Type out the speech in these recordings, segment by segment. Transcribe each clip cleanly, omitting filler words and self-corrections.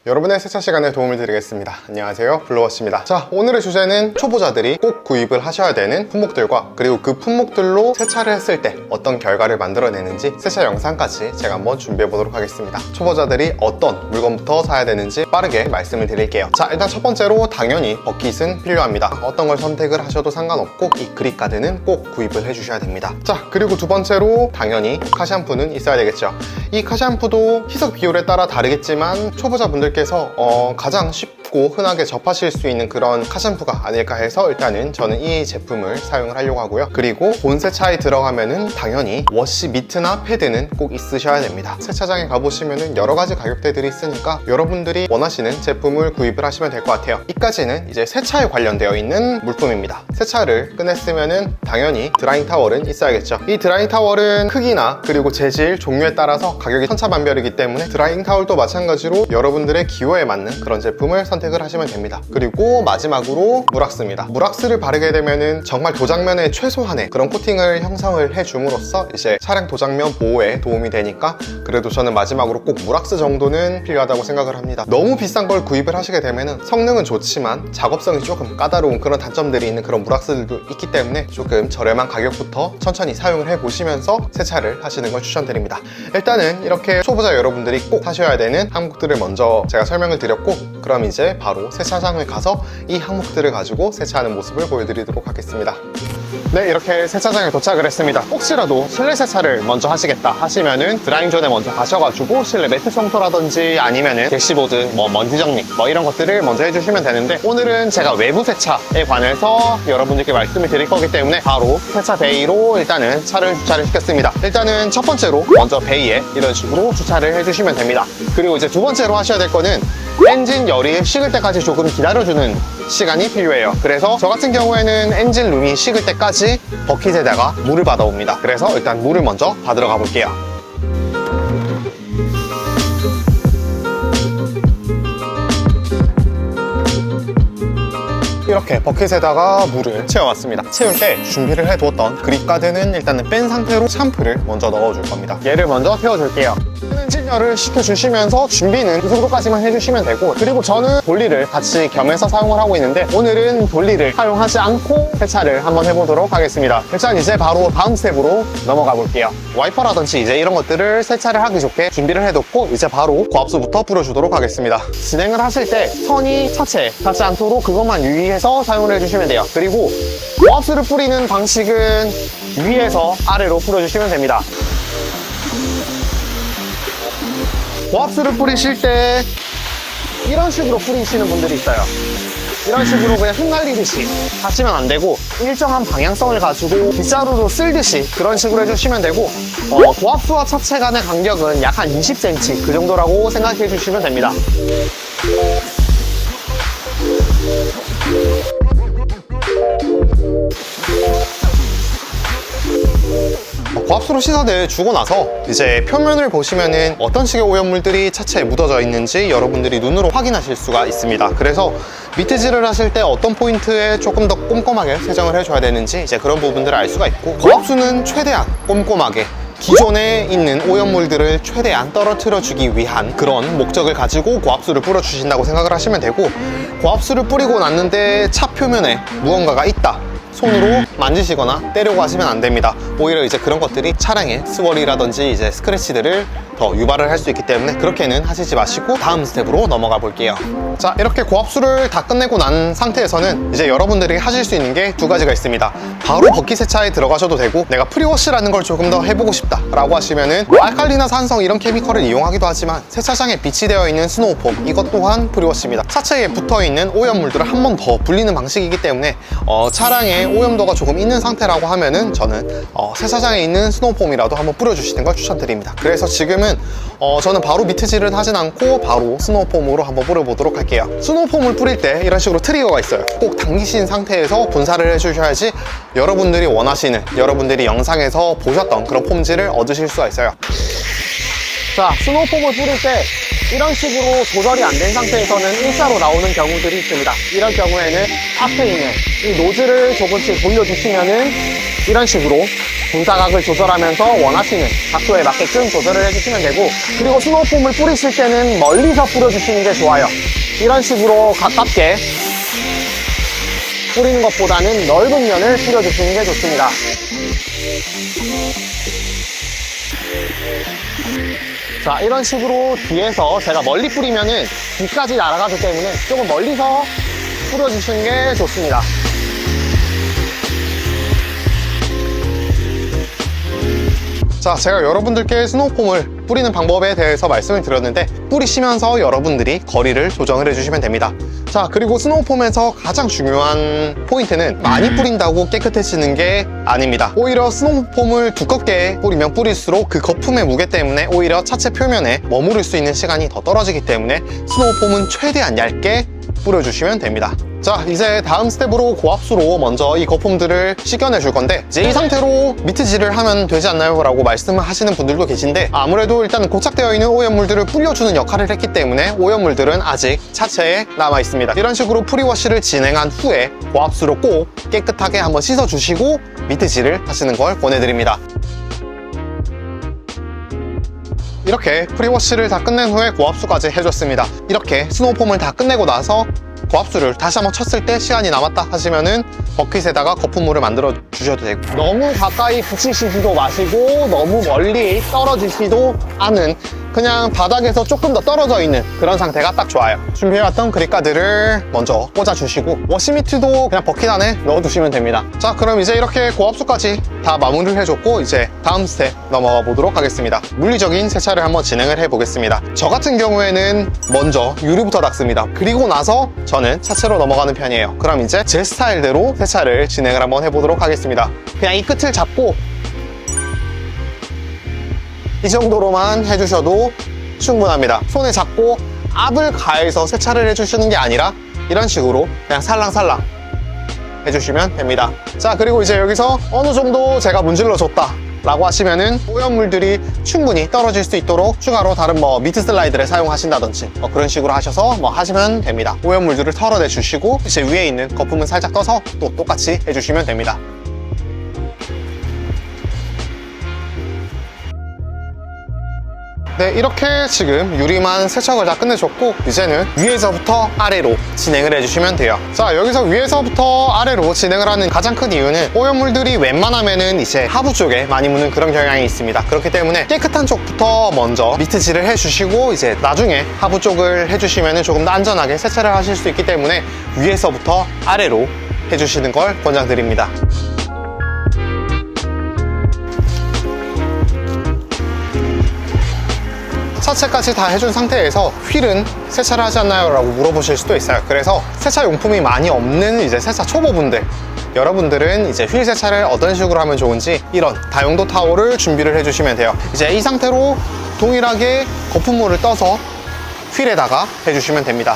여러분의 세차 시간에 도움을 드리겠습니다. 안녕하세요, 블루워시입니다. 자, 오늘의 주제는 초보자들이 꼭 구입을 하셔야 되는 품목들과 그리고 그 품목들로 세차를 했을 때 어떤 결과를 만들어내는지 세차 영상까지 제가 한번 준비해 보도록 하겠습니다. 초보자들이 어떤 물건부터 사야 되는지 빠르게 말씀을 드릴게요. 자, 일단 첫 번째로 당연히 버킷은 필요합니다. 어떤 걸 선택을 하셔도 상관없고 이 그립 가드는 꼭 구입을 해주셔야 됩니다. 자, 그리고 두 번째로 당연히 카샴푸는 있어야 되겠죠. 이 카샴푸도 희석 비율에 따라 다르겠지만 초보자분들께서 가장 쉽고 흔하게 접하실 수 있는 그런 카샴푸가 아닐까 해서 일단은 저는 이 제품을 사용을 하려고 하고요. 그리고 본 세차에 들어가면은 당연히 워시 미트나 패드는 꼭 있으셔야 됩니다. 세차장에 가보시면은 여러 가지 가격대들이 있으니까 여러분들이 원하시는 제품을 구입을 하시면 될 것 같아요. 이까지는 이제 세차에 관련되어 있는 물품입니다. 세차를 끝냈으면은 당연히 드라잉 타월은 있어야겠죠. 이 드라잉 타월은 크기나 그리고 재질, 종류에 따라서 가격이 천차만별이기 때문에 드라잉 타월도 마찬가지로 여러분들의 기호에 맞는 그런 제품을 선택을 하시면 됩니다. 그리고 마지막으로 물왁스입니다. 물왁스를 바르게 되면은 정말 도장면에 최소한의 그런 코팅을 형성을 해줌으로써 이제 차량 도장면 보호에 도움이 되니까 그래도 저는 마지막으로 꼭 물왁스 정도는 필요하다고 생각을 합니다. 너무 비싼 걸 구입을 하시게 되면은 성능은 좋지만 작업성이 조금 까다로운 그런 단점들이 있는 그런 물왁스들도 있기 때문에 조금 저렴한 가격부터 천천히 사용을 해보시면서 세차를 하시는 걸 추천드립니다. 일단은 이렇게 초보자 여러분들이 꼭 사셔야 되는 항목들을 먼저 제가 설명을 드렸고, 그럼 이제 바로 세차장을 가서 이 항목들을 가지고 세차하는 모습을 보여드리도록 하겠습니다. 네, 이렇게 세차장에 도착을 했습니다. 혹시라도 실내 세차를 먼저 하시겠다 하시면은 드라잉존에 먼저 가셔가지고 실내 매트 청소라든지 아니면은 대시보드, 먼지 정리 이런 것들을 먼저 해주시면 되는데, 오늘은 제가 외부 세차에 관해서 여러분들께 말씀을 드릴 거기 때문에 바로 세차 베이로 일단은 차를 주차를 시켰습니다. 일단은 첫 번째로 먼저 베이에 이런 식으로 주차를 해주시면 됩니다. 그리고 이제 두 번째로 하셔야 될 거는 엔진 열이 식을 때까지 조금 기다려주는 시간이 필요해요. 그래서 저 같은 경우에는 엔진 룸이 식을 때까지 버킷에다가 물을 받아옵니다. 그래서 일단 물을 먼저 받으러 가볼게요. 이렇게 버킷에다가 물을 채워왔습니다. 채울 때 준비를 해두었던 그립 가드는 일단은 뺀 상태로 샴푸를 먼저 넣어줄 겁니다. 얘를 먼저 태워줄게요. 엔진열을 식혀주시면서 준비는 이 정도까지만 해주시면 되고, 그리고 저는 돌리를 같이 겸해서 사용을 하고 있는데 오늘은 돌리를 사용하지 않고 세차를 한번 해보도록 하겠습니다. 일단 이제 바로 다음 스텝으로 넘어가 볼게요. 와이퍼라든지 이제 이런 것들을 세차를 하기 좋게 준비를 해뒀고, 이제 바로 고압수부터 뿌려주도록 하겠습니다. 진행을 하실 때 선이 차체에 닿지 않도록 그것만 유의해서 사용을 해주시면 돼요. 그리고 고압수를 뿌리는 방식은 위에서 아래로 뿌려주시면 됩니다. 고압수를 뿌리실 때 이런 식으로 뿌리시는 분들이 있어요. 이런 식으로 그냥 흩날리듯이 하시면 안 되고, 일정한 방향성을 가지고 빗자루로 쓸듯이 그런 식으로 해주시면 되고, 고압수와 차체 간의 간격은 약 한 20cm 그 정도라고 생각해 주시면 됩니다. 고압수로 씻어내 주고 나서 이제 표면을 보시면은 어떤 식의 오염물들이 차체에 묻어져 있는지 여러분들이 눈으로 확인하실 수가 있습니다. 그래서 미트질을 하실 때 어떤 포인트에 조금 더 꼼꼼하게 세정을 해줘야 되는지 이제 그런 부분들을 알 수가 있고, 고압수는 최대한 꼼꼼하게 기존에 있는 오염물들을 최대한 떨어뜨려 주기 위한 그런 목적을 가지고 고압수를 뿌려 주신다고 생각을 하시면 되고, 고압수를 뿌리고 났는데 차 표면에 무언가가 있다, 손으로 만지시거나 떼려고 하시면 안 됩니다. 오히려 이제 그런 것들이 차량의 스월이라든지 이제 스크래치들을 더 유발을 할 수 있기 때문에 그렇게는 하시지 마시고 다음 스텝으로 넘어가 볼게요. 자, 이렇게 고압수를 다 끝내고 난 상태에서는 이제 여러분들이 하실 수 있는 게 두 가지가 있습니다. 바로 버킷 세차에 들어가셔도 되고, 내가 프리워시라는 걸 조금 더 해보고 싶다 라고 하시면은 알칼리나 산성 이런 케미컬을 이용하기도 하지만 세차장에 비치되어 있는 스노우폼, 이것 또한 프리워시입니다. 차체에 붙어있는 오염물들을 한 번 더 불리는 방식이기 때문에 차량에 오염도가 조금 있는 상태라고 하면은 저는 세차장에 있는 스노우폼이라도 한번 뿌려주시는 걸 추천드립니다. 그래서 지금은 저는 바로 미트질은 하진 않고 바로 스노우폼으로 한번 뿌려보도록 할게요. 스노우폼을 뿌릴 때 이런 식으로 트리거가 있어요. 꼭 당기신 상태에서 분사를 해주셔야지 여러분들이 원하시는, 여러분들이 영상에서 보셨던 그런 폼질을 얻으실 수가 있어요. 자, 스노우폼을 뿌릴 때 이런 식으로 조절이 안 된 상태에서는 일자로 나오는 경우들이 있습니다. 이런 경우에는 앞에 있는 이 노즐을 조금씩 돌려주시면은 이런 식으로 분사각을 조절하면서 원하시는 각도에 맞게끔 조절을 해주시면 되고, 그리고 스노우폼을 뿌리실 때는 멀리서 뿌려주시는 게 좋아요. 이런 식으로 가깝게 뿌리는 것보다는 넓은 면을 뿌려주시는 게 좋습니다. 자, 이런 식으로 뒤에서 제가 멀리 뿌리면은 뒤까지 날아가기 때문에 조금 멀리서 뿌려주시는 게 좋습니다. 자, 제가 여러분들께 스노우폼을 뿌리는 방법에 대해서 말씀을 드렸는데, 뿌리시면서 여러분들이 거리를 조정을 해주시면 됩니다. 자, 그리고 스노우폼에서 가장 중요한 포인트는 많이 뿌린다고 깨끗해지는 게 아닙니다. 오히려 스노우폼을 두껍게 뿌리면 뿌릴수록 그 거품의 무게 때문에 오히려 차체 표면에 머무를 수 있는 시간이 더 떨어지기 때문에 스노우폼은 최대한 얇게 뿌려주시면 됩니다. 자, 이제 다음 스텝으로 고압수로 먼저 이 거품들을 씻겨내 줄 건데, 이제 이 상태로 미트질을 하면 되지 않나요? 라고 말씀을 하시는 분들도 계신데, 아무래도 일단 고착되어 있는 오염물들을 불려주는 역할을 했기 때문에 오염물들은 아직 차체에 남아 있습니다. 이런 식으로 프리워시를 진행한 후에 고압수로 꼭 깨끗하게 한번 씻어주시고 미트질을 하시는 걸 권해드립니다. 이렇게 프리워시를 다 끝낸 후에 고압수까지 해줬습니다. 이렇게 스노우폼을 다 끝내고 나서 고압수를 다시 한번 쳤을 때 시간이 남았다 하시면은 버킷에다가 거품물을 만들어 주셔도 되고, 너무 가까이 붙이시지도 마시고 너무 멀리 떨어지지도 않은, 그냥 바닥에서 조금 더 떨어져 있는 그런 상태가 딱 좋아요. 준비해왔던 그립가드를 먼저 꽂아주시고 워시미트도 그냥 버킷 안에 넣어두시면 됩니다. 자, 그럼 이제 이렇게 고압수까지 다 마무리를 해줬고, 이제 다음 스텝 넘어가 보도록 하겠습니다. 물리적인 세차를 한번 진행을 해보겠습니다. 저 같은 경우에는 먼저 유리부터 닦습니다. 그리고 나서 저는 차체로 넘어가는 편이에요. 그럼 이제 제 스타일대로 세차를 진행을 한번 해보도록 하겠습니다. 그냥 이 끝을 잡고 이 정도로만 해주셔도 충분합니다. 손에 잡고 압을 가해서 세차를 해주시는 게 아니라 이런 식으로 그냥 살랑살랑 해주시면 됩니다. 자, 그리고 이제 여기서 어느 정도 제가 문질러 줬다 라고 하시면은 오염물들이 충분히 떨어질 수 있도록 추가로 다른 미트 슬라이드를 사용하신다든지 그런 식으로 하셔서 하시면 됩니다. 오염물들을 털어내 주시고 이제 위에 있는 거품은 살짝 떠서 또 똑같이 해주시면 됩니다. 네, 이렇게 지금 유리만 세척을 다 끝내줬고, 이제는 위에서부터 아래로 진행을 해주시면 돼요. 자, 여기서 위에서부터 아래로 진행을 하는 가장 큰 이유는 오염물들이 웬만하면은 이제 하부 쪽에 많이 묻는 그런 경향이 있습니다. 그렇기 때문에 깨끗한 쪽부터 먼저 미트질을 해주시고 이제 나중에 하부 쪽을 해주시면은 조금 더 안전하게 세차를 하실 수 있기 때문에 위에서부터 아래로 해주시는 걸 권장드립니다. 차체까지 다 해준 상태에서 휠은 세차를 하지 않나요? 라고 물어보실 수도 있어요. 그래서 세차 용품이 많이 없는 이제 세차 초보분들, 여러분들은 이제 휠 세차를 어떤 식으로 하면 좋은지 이런 다용도 타월을 준비를 해주시면 돼요. 이제 이 상태로 동일하게 거품물을 떠서 휠에다가 해주시면 됩니다.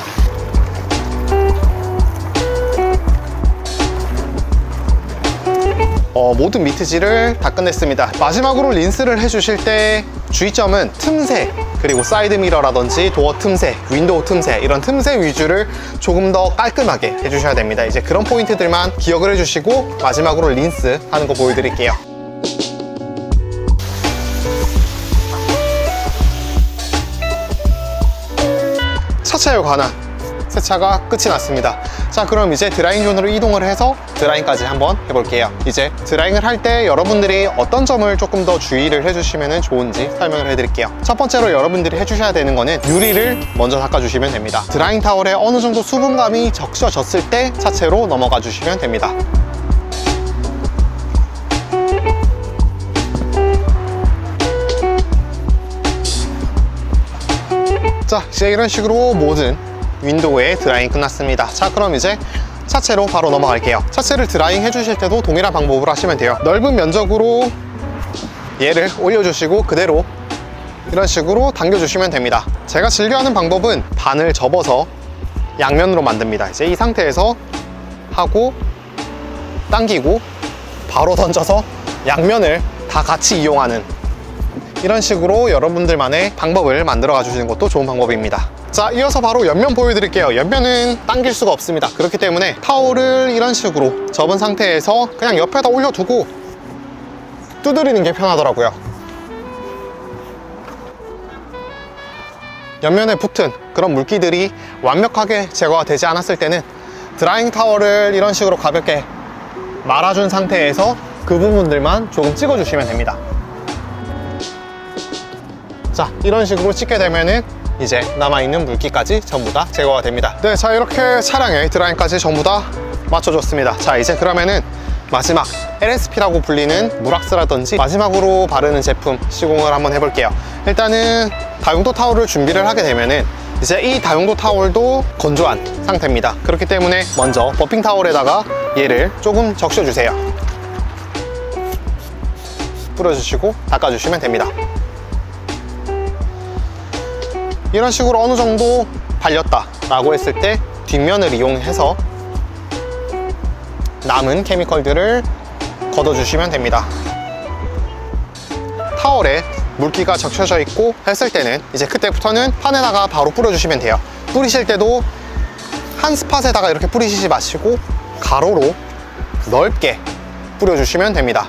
모든 미트질을 다 끝냈습니다. 마지막으로 린스를 해주실 때 주의점은 틈새, 그리고 사이드 미러라든지 도어 틈새, 윈도우 틈새, 이런 틈새 위주를 조금 더 깔끔하게 해주셔야 됩니다. 이제 그런 포인트들만 기억을 해주시고 마지막으로 린스 하는 거 보여드릴게요. 차체에 관한 세차가 끝이 났습니다. 자, 그럼 이제 드라잉 존으로 이동을 해서 드라잉까지 한번 해볼게요. 이제 드라잉을 할 때 여러분들이 어떤 점을 조금 더 주의를 해주시면 좋은지 설명을 해드릴게요. 첫 번째로 여러분들이 해주셔야 되는 거는 유리를 먼저 닦아주시면 됩니다. 드라잉 타월에 어느 정도 수분감이 적셔졌을 때 차체로 넘어가 주시면 됩니다. 자, 이제 이런 식으로 모든 윈도우의 드라잉 끝났습니다. 자, 그럼 이제 차체로 바로 넘어갈게요. 차체를 드라잉 해주실 때도 동일한 방법으로 하시면 돼요. 넓은 면적으로 얘를 올려주시고 그대로 이런 식으로 당겨주시면 됩니다. 제가 즐겨하는 방법은 반을 접어서 양면으로 만듭니다. 이제 이 상태에서 하고 당기고 바로 던져서 양면을 다 같이 이용하는 이런 식으로 여러분들만의 방법을 만들어 주시는 것도 좋은 방법입니다. 자, 이어서 바로 옆면 보여드릴게요. 옆면은 당길 수가 없습니다. 그렇기 때문에 타올을 이런 식으로 접은 상태에서 그냥 옆에다 올려두고 두드리는 게 편하더라고요. 옆면에 붙은 그런 물기들이 완벽하게 제거가 되지 않았을 때는 드라잉 타월을 이런 식으로 가볍게 말아준 상태에서 그 부분들만 조금 찍어주시면 됩니다. 자, 이런 식으로 찍게 되면은 이제 남아있는 물기까지 전부 다 제거가 됩니다. 네, 자, 이렇게 차량에 드라잉까지 전부 다 맞춰줬습니다. 자, 이제 그러면은 마지막 LSP라고 불리는 무락스라든지 마지막으로 바르는 제품 시공을 한번 해볼게요. 일단은 다용도 타월을 준비를 하게 되면은 이제 이 다용도 타월도 건조한 상태입니다. 그렇기 때문에 먼저 버핑 타월에다가 얘를 조금 적셔주세요. 뿌려주시고 닦아주시면 됩니다. 이런 식으로 어느 정도 발렸다 라고 했을 때 뒷면을 이용해서 남은 케미컬들을 걷어주시면 됩니다. 타월에 물기가 적셔져 있고 했을 때는 이제 그때부터는 판에다가 바로 뿌려주시면 돼요. 뿌리실 때도 한 스팟에다가 이렇게 뿌리시지 마시고 가로로 넓게 뿌려주시면 됩니다.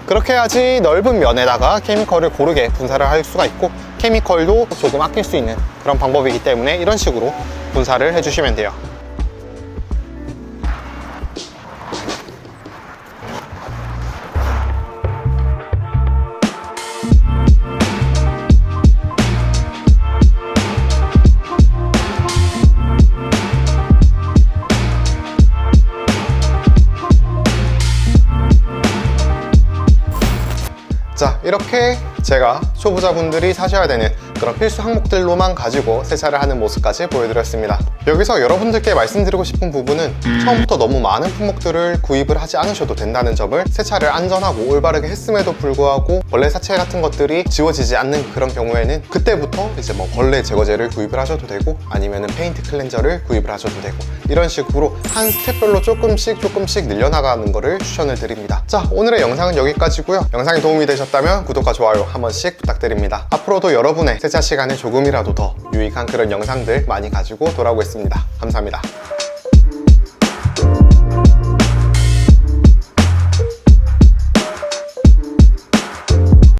그렇게 해야지 넓은 면에다가 케미컬을 고르게 분사를 할 수가 있고 케미컬도 조금 아낄 수 있는 그런 방법이기 때문에 이런 식으로 분사를 해주시면 돼요. 자, 이렇게 제가 초보자분들이 사셔야 되는 그런 필수 항목들로만 가지고 세차를 하는 모습까지 보여드렸습니다. 여기서 여러분들께 말씀드리고 싶은 부분은 처음부터 너무 많은 품목들을 구입을 하지 않으셔도 된다는 점을 세차를 안전하고 올바르게 했음에도 불구하고 벌레 사체 같은 것들이 지워지지 않는 그런 경우에는 그때부터 이제 뭐 벌레 제거제를 구입을 하셔도 되고 아니면은 페인트 클렌저를 구입을 하셔도 되고 이런 식으로 한 스텝별로 조금씩 늘려나가는 거를 추천을 드립니다. 자, 오늘의 영상은 여기까지고요. 영상이 도움이 되셨다면 구독과 좋아요 한 번씩 부탁드립니다. 앞으로도 여러분의 세차 시간에 조금이라도 더 유익한 그런 영상들 많이 가지고 돌아오겠습니다. 감사합니다.